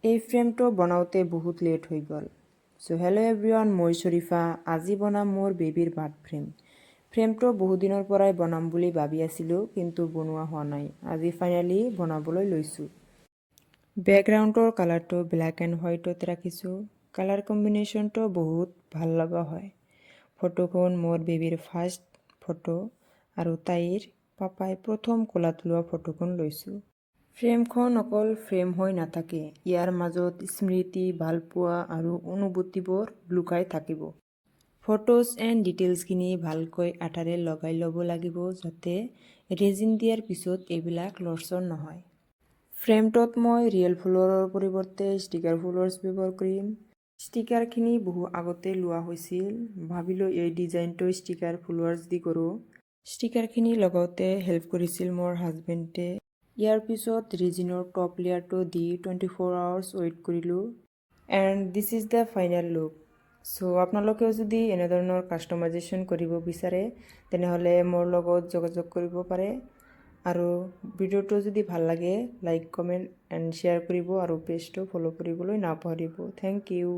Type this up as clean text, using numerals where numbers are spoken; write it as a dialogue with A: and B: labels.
A: এই ফ্ৰেমটো বনাওঁতে বহুত লেট হৈ গ'ল। চ' হেল্ল' এভৰিৱান, মই শৰীফা। আজি বনাম মোৰ বেবীৰ বাৰ্থ ফ্ৰেম। ফ্ৰেমটো বহুত দিনৰ পৰাই বনাম বুলি ভাবি আছিলোঁ, কিন্তু বনোৱা হোৱা নাই। আজি ফাইনেলি বনাবলৈ লৈছোঁ। বেকগ্ৰাউণ্ডৰ কালাৰটো ব্লেক এণ্ড হোৱাইটত ৰাখিছোঁ। কালাৰ কম্বিনেশ্যনটো বহুত ভাল লগা হয়। ফটোখন মোৰ বেবীৰ ফাৰ্ষ্ট ফটো আৰু তাইৰ পাপাই প্ৰথম কোলাত লোৱা ফটোখন লৈছোঁ। ফ্ৰেমখন অকল ফ্ৰেম হৈ নাথাকে, ইয়াৰ মাজত স্মৃতি, ভালপোৱা আৰু অনুভূতিবোৰ লুকাই থাকিব। ফটোজ এণ্ড ডিটেইলছখিনি ভালকৈ আঠাৰে লগাই ল'ব লাগিব, যাতে ৰেজিন দিয়াৰ পিছত এইবিলাক লৰচৰ নহয়। ফ্ৰেমটোত মই ৰিয়েল ফুলৰৰ পৰিৱৰ্তে ষ্টিকাৰ ফুলৰ্ছ ব্যৱহাৰ কৰিম। ষ্টিকাৰখিনি বহু আগতে লোৱা হৈছিল। ভাবিলোঁ এই ডিজাইনটো ষ্টিকাৰ ফুলৱাৰ্ছ দি কৰোঁ। ষ্টিকাৰখিনি লগাওঁতে হেল্প কৰিছিল মোৰ হাজবেণ্ডে। ইয়াৰ পিছত ৰেজিনৰ টপ লেয়াৰটো দি 24 আৱাৰ্ছ ৱেইট কৰিলোঁ। And this is the final look. So' আপোনালোকেও যদি এনেধৰণৰ কাষ্টমাইজেশ্যন কৰিব বিচাৰে, তেনেহ'লে মোৰ লগত যোগাযোগ কৰিব পাৰে। আৰু ভিডিঅ'টো যদি ভাল লাগে, লাইক, কমেণ্ট এণ্ড শ্বেয়াৰ কৰিব আৰু পেজটো ফ'ল' কৰিবলৈ নাপাহৰিব। Thank U.